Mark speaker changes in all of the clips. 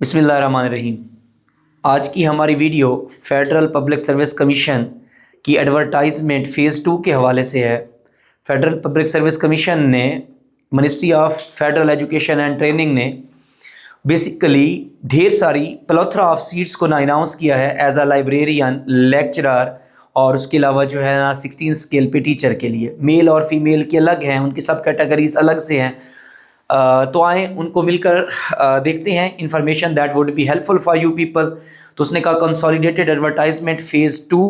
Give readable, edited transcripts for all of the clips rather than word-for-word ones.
Speaker 1: बिस्मिल्लाहिर्रहमानिर्रहीम। आज की हमारी video federal public service commission की एडवर्टाइजमेंट फ़ेज़ 2 के हवाले से है। फेडरल पब्लिक सर्विस कमीशन ने ministry of federal education and training ने बेसिकली ढेर सारी प्लोथरा ऑफ सीट्स को ना अनाउंस किया है एज अ लाइब्रेरियन, लेक्चरर और उसके अलावा जो है ना 16 स्केल पे टीचर के लिए मेल और फीमेल के अलग हैं, उनकी सब कैटेगरीज अलग से हैं। तो आए उनको मिलकर देखते हैं information that would be helpful for you people. तो उसने कहा कंसोलिडेटेड एडवर्टाइजमेंट फ़ेज़ 2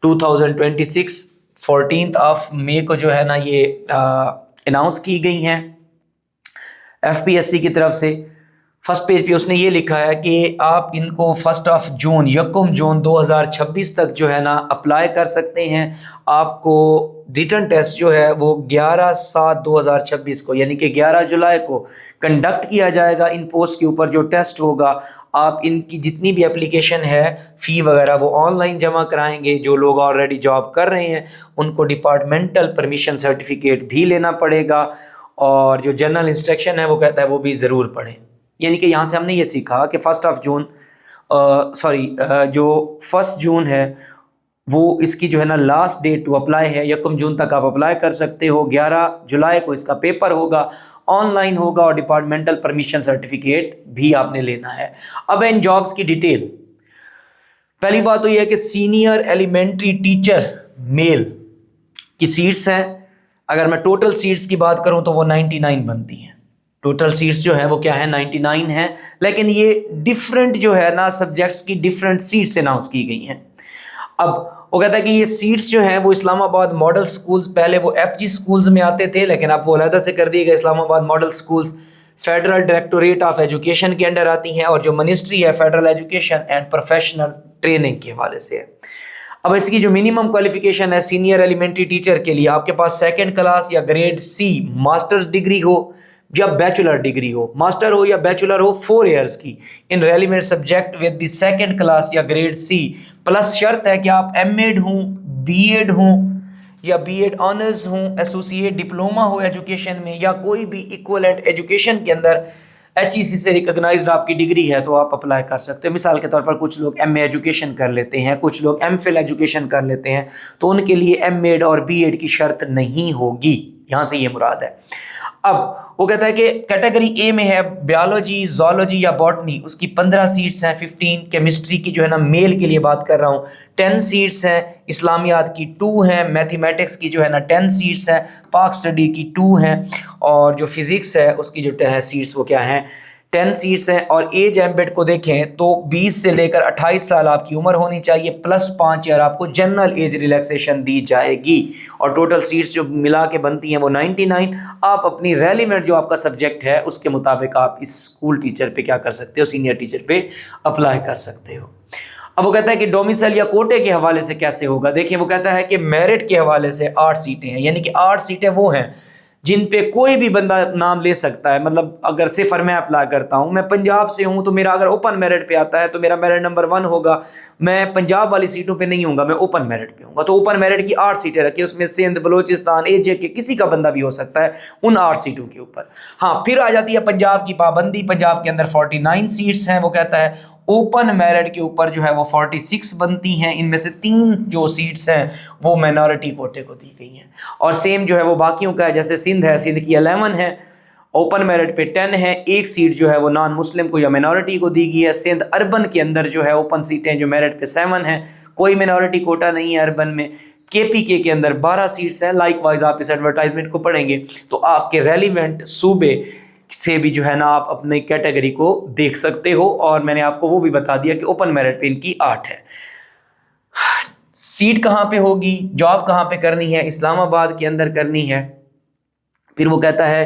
Speaker 1: 2026 14 मई को जो है ना ये अनाउंस की गई हैं FPSC की तरफ से। फर्स्ट पेज पे उसने ये लिखा है कि आप इनको 1 जून 2026 तक जो है ना अप्लाई कर सकते हैं। आपको रिटर्न टेस्ट जो है वो 11/7/2026 को यानी कि 11 जुलाई को कंडक्ट किया जाएगा। इन पोस्ट के ऊपर जो टेस्ट होगा, आप इनकी जितनी भी एप्लीकेशन है, फ़ी वगैरह वो ऑनलाइन जमा कराएंगे। जो लोग ऑलरेडी जॉब कर रहे हैं उनको डिपार्टमेंटल परमिशन सर्टिफिकेट भी लेना पड़ेगा और जो जनरल इंस्ट्रक्शन है वो कहता है वो भी ज़रूर पढ़ें। यानी कि यहाँ से हमने ये सीखा कि जो 1 जून है वो इसकी जो है ना लास्ट डेट टू अप्लाई है। 1 जून तक आप अप्लाई कर सकते हो। 11 जुलाई को इसका पेपर होगा, ऑनलाइन होगा और डिपार्टमेंटल परमिशन सर्टिफिकेट भी आपने लेना है। अब इन जॉब्स की डिटेल, पहली बात तो यह है कि सीनियर एलिमेंट्री टीचर मेल की सीट्स हैं। अगर मैं टोटल सीट्स की बात करूं तो वो 99 बनती हैं। टोटल सीट्स जो है वो क्या है, 99 है। लेकिन ये डिफरेंट जो है ना सब्जेक्ट्स की डिफरेंट सीट्स अनाउंस की गई हैं। अब वो कहता है कि ये सीट्स जो हैं वो इस्लामाबाद मॉडल स्कूल्स, पहले वो FG स्कूल्स में आते थे लेकिन अब वो अलहदा से कर दिए गए। Islamabad model schools federal directorate of education के अंडर आती हैं और जो मिनिस्ट्री है federal education and professional training के हवाले से है। अब इसकी जो मिनिमम क्वालिफिकेशन है सीनियर एलिमेंट्री टीचर के लिए, आपके पास 2nd क्लास या ग्रेड C मास्टर्स डिग्री हो या बैचलर डिग्री हो, मास्टर हो या बैचलर हो, 4 इयर्स की in relevant subject with the 2nd class या ग्रेड C। प्लस शर्त है कि आप MAd हूँ, BAd हूँ या BAd ऑनर्स हूँ, एसोसिएट डिप्लोमा हो एजुकेशन में या कोई भी इक्वलेंट एजुकेशन के अंदर HEC से रिकॉग्नाइज्ड आपकी डिग्री है तो आप अप्लाई कर सकते हो। मिसाल के तौर पर कुछ लोग MA एजुकेशन कर लेते हैं, कुछ लोग MPhil एजुकेशन कर लेते हैं, तो उनके लिए MAd और BAd की शर्त नहीं होगी। यहाँ से ये मुराद है। अब वो कहता है कि कैटेगरी A में है बायोलॉजी, जोलॉजी या बॉटनी, उसकी 15 सीट्स हैं। 15 केमिस्ट्री की जो है ना मेल के लिए बात कर रहा हूँ, 10 सीट्स हैं। इस्लामियात की 2 हैं। मैथमेटिक्स की जो है ना 10 सीट्स हैं। पाक स्टडी की 2 हैं और जो फिज़िक्स है उसकी जो है सीट्स वो क्या हैं, 10 सीट्स हैं। और एज एम्बेड को देखें तो 20 से लेकर 28 साल आपकी उम्र होनी चाहिए, प्लस 5 ईयर आपको जनरल एज रिलैक्सेशन दी जाएगी और टोटल सीट्स जो मिला के बनती हैं वो 99। आप अपनी रेलिवेंट जो आपका सब्जेक्ट है उसके मुताबिक आप इस स्कूल टीचर पे क्या कर सकते हो, सीनियर टीचर पे अप्लाई कर सकते हो। अब वो कहता है कि डोमिसाइल या कोटे के हवाले से कैसे होगा। देखिए वो कहता है कि मेरिट के हवाले से 8 सीटें हैं, यानी कि 8 सीटें वो हैं जिन पे कोई भी बंदा नाम ले सकता है। मतलब अगर सिफर मैं अप्लाई करता हूँ, मैं पंजाब से हूँ तो मेरा अगर ओपन मेरिट पे आता है तो मेरा मेरिट नंबर 1 होगा। मैं पंजाब वाली सीटों पे नहीं होऊंगा, मैं ओपन मेरिट पे होऊंगा। तो ओपन मेरिट की 8 सीटें रखी, उसमें सिंध, बलोचिस्तान, AJ किसी का बंदा भी हो सकता है उन 8 सीटों के ऊपर। हाँ, फिर आ जाती है पंजाब की पाबंदी। पंजाब के अंदर 49 सीट्स हैं। वो कहता है ओपन मेरिट के ऊपर जो है वो 46 बनती हैं। इनमें से 3 जो सीट्स हैं वो माइनॉरिटी कोटे को दी गई हैं और सेम जो है वो बाकियों का है। जैसे सिंध है, सिंध की 11 है, ओपन मेरिट पे 10 है। 1 सीट जो है वो नॉन मुस्लिम को या माइनॉरिटी को दी गई है। सिंध अर्बन के अंदर जो है ओपन सीटें जो मेरिट पे 7 है, कोई माइनॉरिटी कोटा नहीं है अर्बन में। KPK के अंदर 12 सीट्स हैं। लाइकवाइज आप इस एडवर्टाइजमेंट को पढ़ेंगे तो आपके रेलिवेंट सूबे से भी जो है ना आप अपनी कैटेगरी को देख सकते हो। और मैंने आपको वो भी बता दिया कि ओपन मेरिट पे इनकी 8 है। सीट कहाँ पे होगी, जॉब कहाँ पे करनी है, इस्लामाबाद के अंदर करनी है। फिर वो कहता है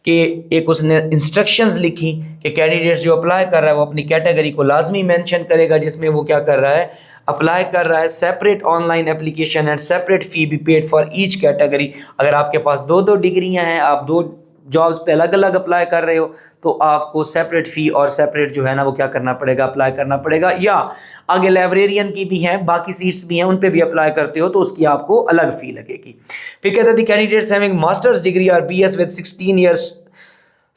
Speaker 1: कि एक उसने इंस्ट्रक्शंस लिखी कि कैंडिडेट्स जो अप्लाई कर रहा है वो अपनी कैटेगरी को लाजमी मेंशन करेगा जिसमें वो क्या कर रहा है, अप्लाई कर रहा है। Separate online application and separate fee be paid for each category. अगर आपके पास 2-2 डिग्रियां हैं, आप 2 जॉब्स पे अलग अलग अप्लाई कर रहे हो तो आपको सेपरेट फ़ी और सेपरेट जो है ना वो क्या करना पड़ेगा, अप्लाई करना पड़ेगा। या आगे लाइब्रेरियन की भी हैं, बाकी सीट्स भी हैं, उन पे भी अप्लाई करते हो तो उसकी आपको अलग फ़ी लगेगी। फिर कहते थे कैंडिडेट्स हैविंग मास्टर्स डिग्री और BS विद 16 ईयर्स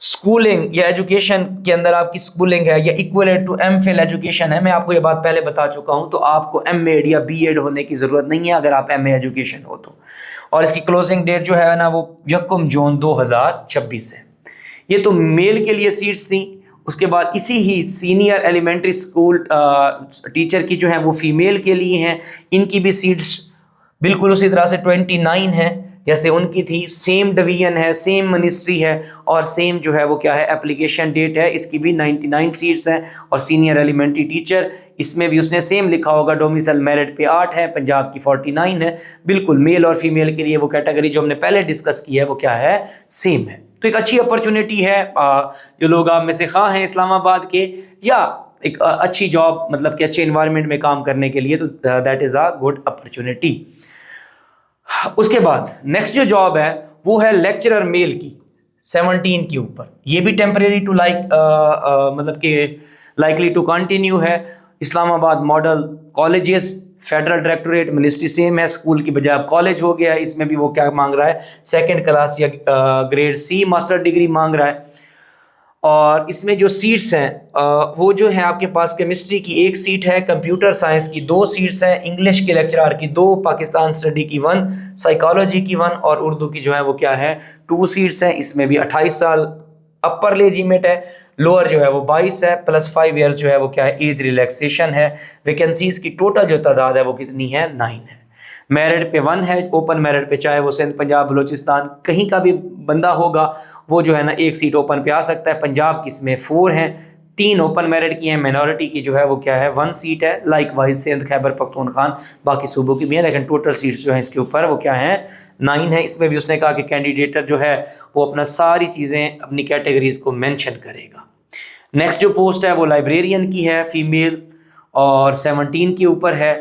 Speaker 1: स्कूलिंग या एजुकेशन के अंदर आपकी स्कूलिंग है या इक्वलेंट टू एमफिल एजुकेशन है, मैं आपको ये बात पहले बता चुका हूँ, तो आपको एमएड या बीएड होने की ज़रूरत नहीं है अगर आप एमए एजुकेशन हो तो। और इसकी क्लोजिंग डेट जो है ना वो 1 जून 2026 है। ये तो मेल के लिए सीट्स थी। उसके बाद इसी ही सीनियर एलिमेंट्री स्कूल टीचर की जो है वो फीमेल के लिए हैं, इनकी भी सीट्स बिल्कुल उसी तरह से 29 है जैसे उनकी थी, सेम डिवीजन है, सेम मिनिस्ट्री है और सेम जो है वो क्या है एप्लीकेशन डेट है। इसकी भी 99 सीट्स हैं। और सीनियर एलिमेंट्री टीचर इसमें भी उसने सेम लिखा होगा, डोमिसाइल मेरिट पे 8 है, पंजाब की 49 है। बिल्कुल मेल और फीमेल के लिए वो कैटेगरी जो हमने पहले डिस्कस की है वो क्या है, सेम है। तो एक अच्छी अपॉर्चुनिटी है जो लोग आप में से खां हैं इस्लामाबाद के या एक अच्छी जॉब मतलब कि अच्छे इन्वायरमेंट में काम करने के लिए, तो that is a good opportunity. उसके बाद नेक्स्ट जो जॉब है वो है लेक्चरर मेल की 17 के ऊपर। ये भी टेम्परेरी टू मतलब कि लाइकली टू कंटिन्यू है। Islamabad model colleges, federal directorate ministry same है, स्कूल की बजाय कॉलेज हो गया है। इसमें भी वो क्या मांग रहा है, 2nd क्लास या ग्रेड सी मास्टर डिग्री मांग रहा है। और इसमें जो सीट्स हैं वो जो है आपके पास केमिस्ट्री की 1 सीट है, कंप्यूटर साइंस की 2 सीट्स हैं, इंग्लिश के लेक्चरर की 2, पाकिस्तान स्टडी की 1, साइकोलॉजी की 1 और उर्दू की जो है वो क्या है 2 सीट्स हैं। इसमें भी 28 साल अपर लेजिमेट है, लोअर जो है वो 22 है, प्लस 5 ईयर्स जो है वो क्या है एज रिलैक्सेशन है। वैकेंसीज की टोटल जो तादाद है वो कितनी है, 9 है। मेरिट पे 1 है, ओपन मेरिट पे चाहे वो सिंध पंजाब बलोचिस्तान कहीं का भी बंदा होगा वो जो है ना 1 सीट ओपन पे आ सकता है। पंजाब की इसमें 4 हैं, 3 ओपन मेरिट की हैं, माइनॉरिटी की जो है वो क्या है 1 सीट है। लाइक वाइज सिंध खैबर पख्तूनख्वान बाकी सूबों की भी है, लेकिन टोटल सीट्स जो है इसके ऊपर वो क्या है 9 है। इसमें भी उसने कहा कि कैंडिडेट जो है वो अपना सारी चीज़ें अपनी कैटेगरीज को मेंशन करेगा। नेक्स्ट जो पोस्ट है वो लाइब्रेरियन की है, फीमेल और 17 के ऊपर है।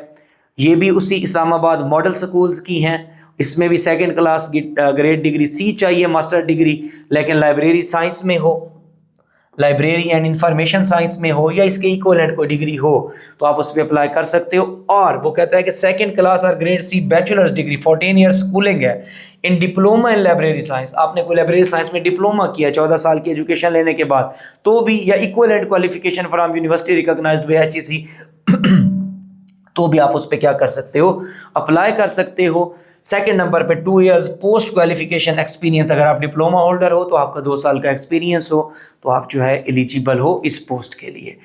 Speaker 1: ये भी उसी इस्लामाबाद मॉडल स्कूल्स की हैं। इसमें भी 2nd class grade degree C चाहिए, मास्टर डिग्री, लेकिन लाइब्रेरी साइंस में हो, लाइब्रेरी एंड इंफॉर्मेशन साइंस में हो या इसके इक्वलेंट कोई डिग्री हो तो आप उस पर अप्लाई कर सकते हो। और वो कहता है कि 2nd क्लास और grade C bachelor's degree 14 years schooling है in diploma in library science. आपने कोई लाइब्रेरी साइंस में डिप्लोमा किया 14 साल की एजुकेशन लेने के बाद तो भी, या equivalent qualification from university recognised by HEC तो भी आप उस पर क्या कर सकते हो, अप्लाई कर सकते हो। 2nd नंबर पे 2 इयर्स पोस्ट क्वालिफिकेशन एक्सपीरियंस, अगर आप डिप्लोमा होल्डर हो तो आपका 2 साल का एक्सपीरियंस हो तो आप जो है एलिजिबल हो इस पोस्ट के लिए।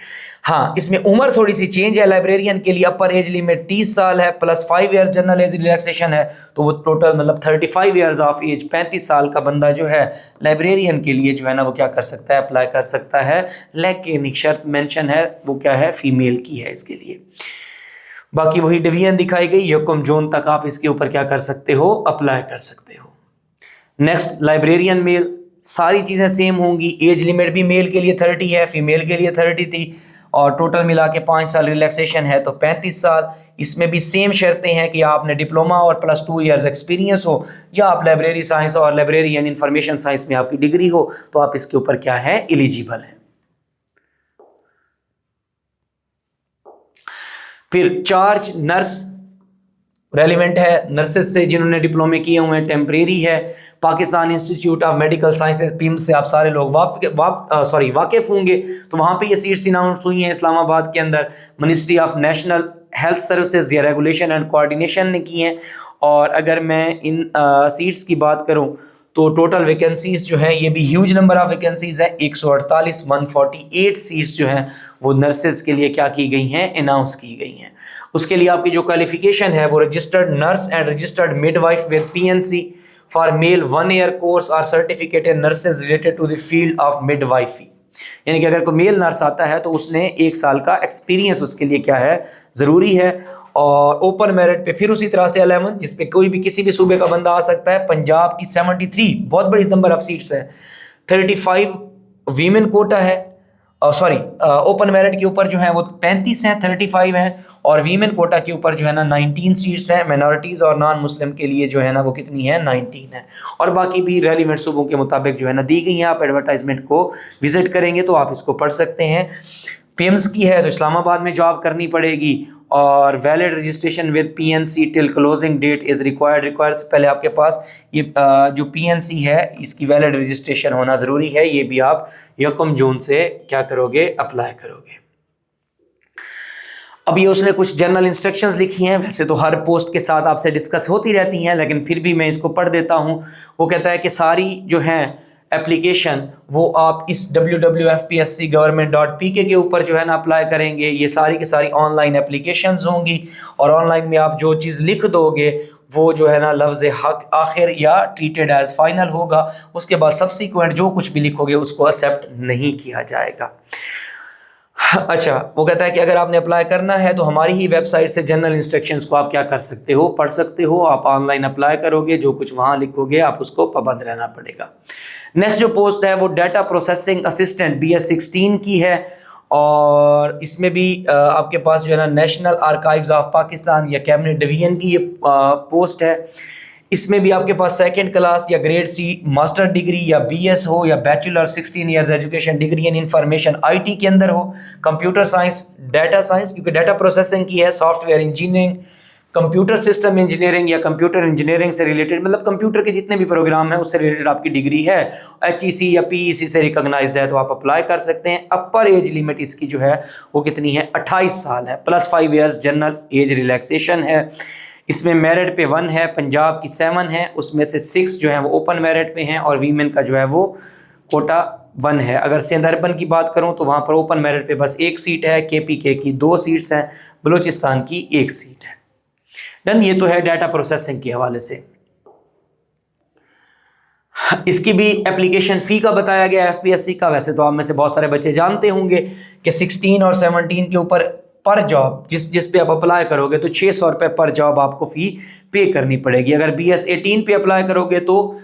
Speaker 1: हाँ, इसमें उम्र थोड़ी सी चेंज है। लाइब्रेरियन के लिए अपर एज लिमिट 30 साल है, plus 5 years general age relaxation है, तो वो टोटल मतलब 35 ईयर्स ऑफ एज 35 साल का बंदा जो है लाइब्रेरियन के लिए जो है ना वो क्या कर सकता है, अप्लाई कर सकता है। लेकिन एक शर्त मेंशन है, वो क्या है, फीमेल की है इसके लिए। बाकी वही डिवीजन दिखाई गई, 1 जून तक आप इसके ऊपर क्या कर सकते हो, अप्लाई कर सकते हो। नेक्स्ट लाइब्रेरियन मेल, सारी चीज़ें सेम होंगी। एज लिमिट भी मेल के लिए 30 है, फीमेल के लिए 30 थी और टोटल मिला के 5 साल रिलैक्सेशन है तो 35 साल। इसमें भी सेम शर्तें हैं कि आपने डिप्लोमा और प्लस 2 इयर्स एक्सपीरियंस हो या आप लाइब्रेरी साइंस और लाइब्रेरी एंड इंफॉर्मेशन साइंस में आपकी डिग्री हो तो आप इसके ऊपर क्या है, एलिजिबल है। फिर चार्ज नर्स रेलिवेंट है, नर्सेज से जिन्होंने डिप्लोमे किए हुए हैं, टेम्परेरी है। Pakistan institute of medical sciences PIMS से आप सारे लोग वाकिफ होंगे, तो वहाँ पे ये सीट्स अनाउंस हुई हैं इस्लामाबाद के अंदर। Ministry of national health services या रेगुलेशन एंड कोऑर्डिनेशन ने की हैं। और अगर मैं इन सीट्स की बात करूँ तो टोटल वैकेंसीज जो है ये भी ह्यूज नंबर ऑफ वैकेंसीज है, 148 148 सीट्स जो हैं वो नर्सेज के लिए क्या की गई हैं, अनाउंस की गई हैं। उसके लिए आपकी जो क्वालिफिकेशन है वो registered nurse and registered midwife with PNC for male 1 year course और certificated nurses related to the field of midwifery. यानी कि अगर कोई मेल नर्स आता है तो उसने 1 साल का एक्सपीरियंस उसके लिए क्या है, ज़रूरी है। और ओपन मेरिट पे फिर उसी तरह से 11 जिसपे कोई भी किसी भी सूबे का बंदा आ सकता है। पंजाब की 73 बहुत बड़ी नंबर ऑफ सीट्स है, 35 वीमेन कोटा है, सॉरी ओपन मेरिट के ऊपर जो है वो 35 हैं, 35 हैं और वीमेन कोटा के ऊपर जो है ना 19 सीट्स हैं। माइनॉरिटीज़ और नॉन मुस्लिम के लिए जो है ना वो कितनी है, 19 है। और बाकी भी रेलिवेंट सूबों के मुताबिक जो है ना दी गई हैं। आप एडवर्टाइजमेंट को विजिट करेंगे तो आप इसको पढ़ सकते हैं। पिम्स की है तो इस्लामाबाद में जॉब करनी पड़ेगी और valid registration with PNC till closing that is required से पहले आपके पास ये जो पीएनसी है इसकी वैलिड रजिस्ट्रेशन होना ज़रूरी है। ये भी आप 1 जून से क्या करोगे, अप्लाई करोगे। अब ये उसने कुछ जनरल इंस्ट्रक्शंस लिखी हैं, वैसे तो हर पोस्ट के साथ आपसे डिस्कस होती रहती हैं, लेकिन फिर भी मैं इसको पढ़ देता हूँ। वो कहता है कि सारी जो हैं एप्लीकेशन वो आप इस www.fpscgovernment.pk के ऊपर जो है ना अप्लाई करेंगे। ये सारी की सारी ऑनलाइन एप्लीकेशंस होंगी और ऑनलाइन में आप जो चीज़ लिख दोगे वो जो है ना लफ्ज़ हक आखिर या ट्रीटेड एज फाइनल होगा। उसके बाद सब्सिक्वेंट जो कुछ भी लिखोगे उसको एक्सेप्ट नहीं किया जाएगा। अच्छा, वो कहता है कि अगर आपने अप्लाई करना है तो हमारी ही वेबसाइट से जनरल इंस्ट्रक्शंस को आप क्या कर सकते हो, पढ़ सकते हो। आप ऑनलाइन अप्लाई करोगे, जो कुछ वहाँ लिखोगे आप उसको पाबंद रहना पड़ेगा। नेक्स्ट जो पोस्ट है वो डाटा प्रोसेसिंग असिस्टेंट BS 16 की है और इसमें भी आपके पास जो है ना नेशनल आर्काइव्स ऑफ पाकिस्तान या कैबिनेट डिवीजन की ये पोस्ट है। इसमें भी आपके पास सेकंड क्लास या ग्रेड C मास्टर डिग्री या BS हो या bachelor 16 years education degree in information IT के अंदर हो, कंप्यूटर साइंस, डाटा साइंस क्योंकि डाटा प्रोसेसिंग की है, software engineering, computer system engineering या कंप्यूटर इंजीनियरिंग से रिलेटेड, मतलब कंप्यूटर के जितने भी प्रोग्राम हैं उससे रिलेटेड आपकी डिग्री है, HEC या PEC से रिकॉग्नाइज्ड है तो आप अप्लाई कर सकते हैं। अपर एज लिमिट इसकी जो है वो कितनी है, 28 साल है, plus 5 years general age relaxation है। इसमें मेरिट पे 1 है, पंजाब की 7 है, उसमें से 6 जो है वो ओपन मेरिट पे हैं और वीमेन का जो है वो कोटा 1 है। अगर सिंध अर्बन की बात करूं तो वहाँ पर ओपन मेरिट पे बस 1 सीट है, KPK की 2 सीट्स हैं, बलूचिस्तान की 1 सीट है। डन, ये तो है डाटा प्रोसेसिंग के हवाले से। इसकी भी एप्लीकेशन फ़ी का बताया गया FPSC का। वैसे तो आप में से बहुत सारे बच्चे जानते होंगे कि 16 और 17 के ऊपर पर जॉब जिस पे आप अप्लाई करोगे तो 600 रुपये पर जॉब आपको फ़ी पे करनी पड़ेगी। अगर BS 18 पे अप्लाई करोगे तो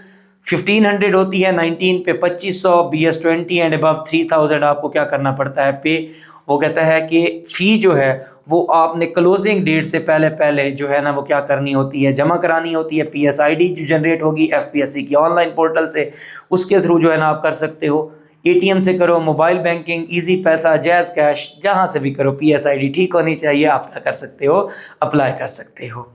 Speaker 1: 1500 होती है, 19 पे 2500, BS 20 एंड अबव 3000 आपको क्या करना पड़ता है, पे। वो कहता है कि फ़ी जो है वो आपने क्लोजिंग डेट से पहले जो है ना वो क्या करनी होती है, जमा करानी होती है। PSID जो जनरेट होगी FPSC की ऑनलाइन पोर्टल से, उसके थ्रू जो है ना आप कर सकते हो। ATM से करो, मोबाइल बैंकिंग, इजी पैसा, जैज़ कैश, जहाँ से भी करो, PSID ठीक होनी चाहिए, आप क्या कर सकते हो, अप्लाई कर सकते हो।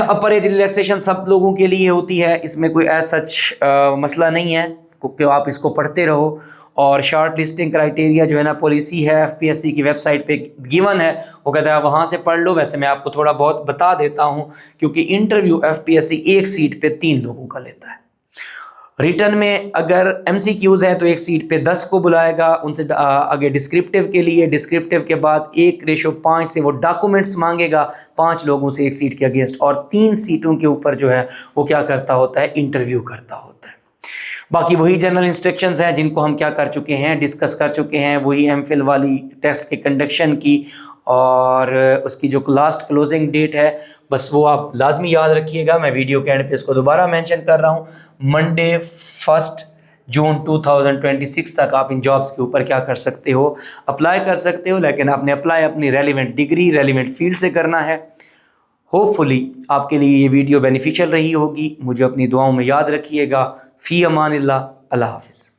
Speaker 1: अपर एज रिलैक्सेशन सब लोगों के लिए होती है, इसमें कोई ऐसा सच मसला नहीं है क्योंकि आप इसको पढ़ते रहो। और शॉर्ट लिस्टिंग क्राइटेरिया जो है ना पॉलिसी है FPSC की वेबसाइट पे गिवन है, वो कहता है वहाँ से पढ़ लो। वैसे मैं आपको थोड़ा बहुत बता देता हूँ क्योंकि इंटरव्यू FPSC 1 सीट पे 3 लोगों का लेता है। रिटर्न में अगर MCQs हैं तो 1 सीट पे 10 को बुलाएगा, उनसे आगे डिस्क्रिप्टिव के लिए, डिस्क्रिप्टिव के बाद 1:5 से वो डॉक्यूमेंट्स मांगेगा 5 लोगों से 1 सीट के अगेंस्ट, और 3 सीटों के ऊपर जो है वो क्या करता होता है, इंटरव्यू करता होता है। बाकी वही जनरल इंस्ट्रक्शंस हैं जिनको हम क्या कर चुके हैं, डिस्कस कर चुके हैं, वही MPhil वाली टेस्ट के कंडक्शन की और उसकी जो लास्ट क्लोजिंग डेट है बस वो आप लाजमी याद रखिएगा। मैं वीडियो के एंड पे इसको दोबारा मेंशन कर रहा हूँ, मंडे 1 जून 2026 तक आप इन जॉब्स के ऊपर क्या कर सकते हो, अप्लाई कर सकते हो। लेकिन आपने अप्लाई अपनी रेलिवेंट डिग्री, रेलिवेंट फील्ड से करना है। होपफुली आपके लिए ये वीडियो बेनिफिशियल रही होगी। मुझे अपनी दुआओं में याद रखिएगा। फ़ी अमानिल्लाह, अल्लाह हाफ़िज़।